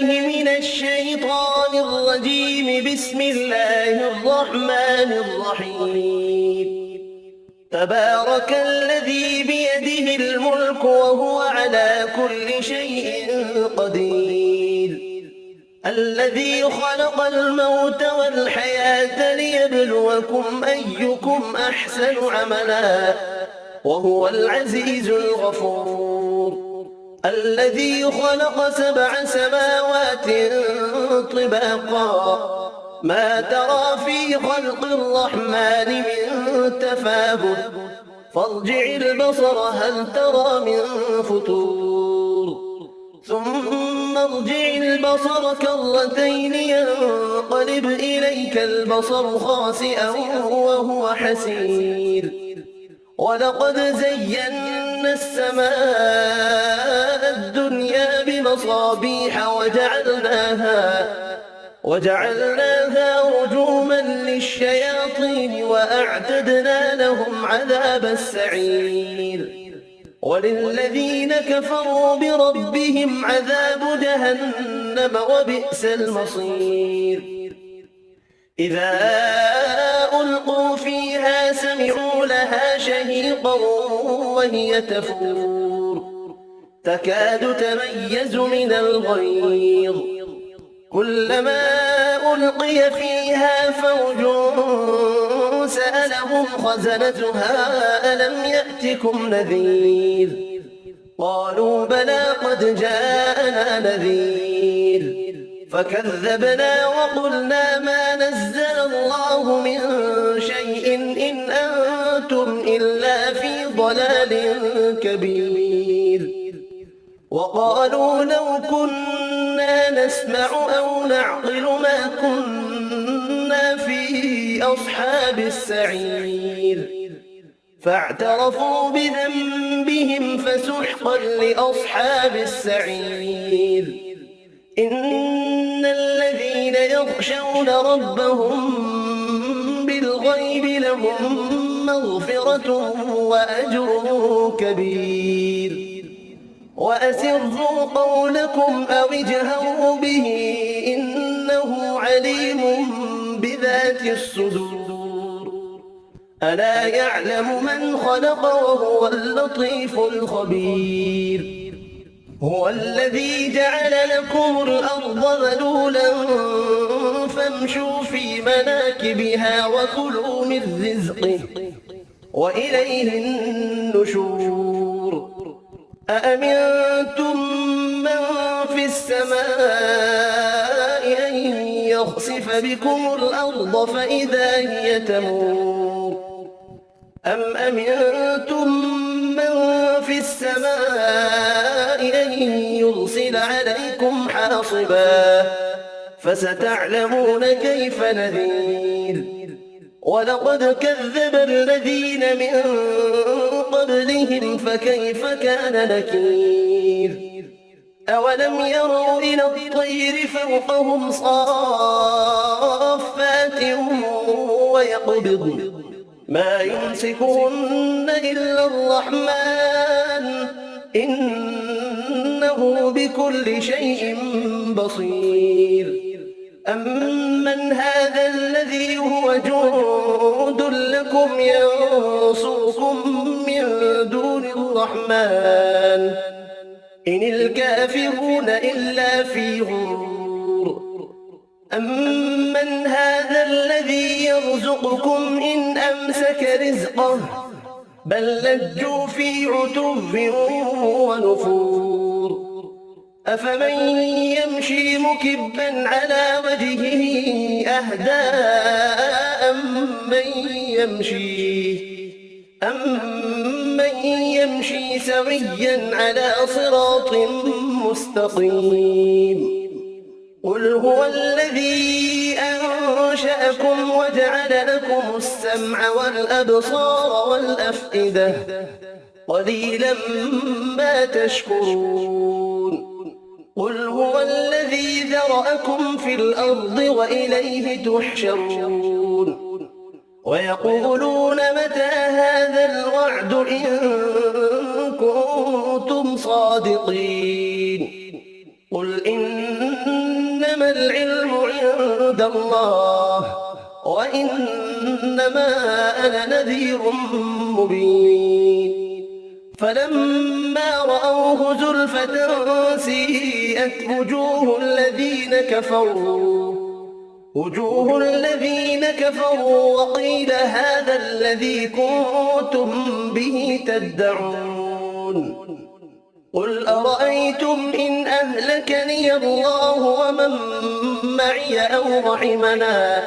بالله من الشيطان الرجيم. بسم الله الرحمن الرحيم. تبارك الذي بيده الملك وهو على كل شيء قدير. الذي خلق الموت والحياة ليبلوكم أيكم أحسن عملا وهو العزيز الغفور. الذي خلق 7 سماوات طباقا ما ترى في خلق الرحمن من تفاوت فارجع البصر هل ترى من فتور ثم ارجع البصر كرتين ينقلب إليك البصر خاسئا وهو حسير. ولقد زينا السماء الدنيا بمصابيح وجعلناها رجوما للشياطين وأعتدنا لهم عذاب السعير. وللذين كفروا بربهم عذاب جهنم وبئس المصير. إذا ألقوا فيها سمعوا لها شهيقا وهي تفور تكاد تميز من الغيظ. كلما ألقي فيها فوج سألهم خزنتها ألم يأتكم نذير قالوا بلى قد جاءنا نذير فكذبنا وقلنا ما نزل الله من شيء إن أنتم إلا في ضلال كبير. وقالوا لو كنا نسمع أو نعقل ما كنا في أصحاب السعير. فاعترفوا بذنبهم فسحقا لأصحاب السعير. إن الذين يخشون ربهم بالغيب لهم مغفرة وأجر كبير. وأسروا قولكم أو اجهروا به إنه عليم بذات الصدور. ألا يعلم من خلق وهو اللطيف الخبير. هو الذي جعل لكم الأرض ذلولا فامشوا في مناكبها وكلوا من رزقه وإليه النشور. أأمنتم من في السماء أن يخسف بكم الأرض فإذا هي تمور أم أمنتم من في السماء أن يرسل عليكم حاصبا فستعلمون كيف نذير. ولقد كذب الذين من قبلهم فكيف كان نكير. أولم يروا إلى الطير فوقهم صافات ويقبضن ما يمسكهن إلا الرحمن إنه بكل شيء بصير. أمن هذا الذي هو جند لكم ينصركم من دون الرحمن إن الكافرون إلا في غرور. أمن هذا الذي يرزقكم إن أمسك رزقه بل لجوا في عتو ونفور. أفمن يمشي مكبا على وجهه أهدى أمن يمشي سويا على صراط مستقيم. قل هو الذي أنشأكم وجعل لكم السمع والأبصار والأفئدة قليلا ما تشكرون. قل هو الذي ذرأكم في الأرض وإليه تحشرون. ويقولون متى هذا الوعد إن كنتم صادقين. قل إن العلم عند الله وإنما أنا نذير مبين فلما رأوه زلفة سيئت وجوه الذين كفروا وقيل هذا الذي كنتم به تدعون قل أرأيتم إن أهلكني الله ومن معي أو رحمنا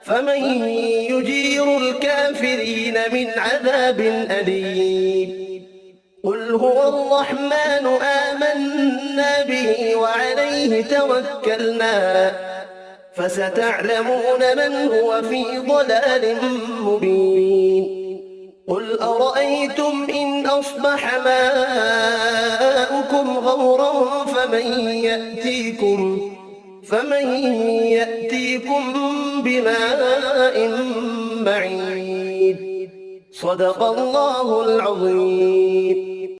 فمن يجير الكافرين من عذاب أليم قل هو الرحمن آمنا به وعليه توكلنا فستعلمون من هو في ضلال مبين قل أرأيتم إن أصبح ماؤكم غورا فمن يأتيكم بماء معين صدق الله العظيم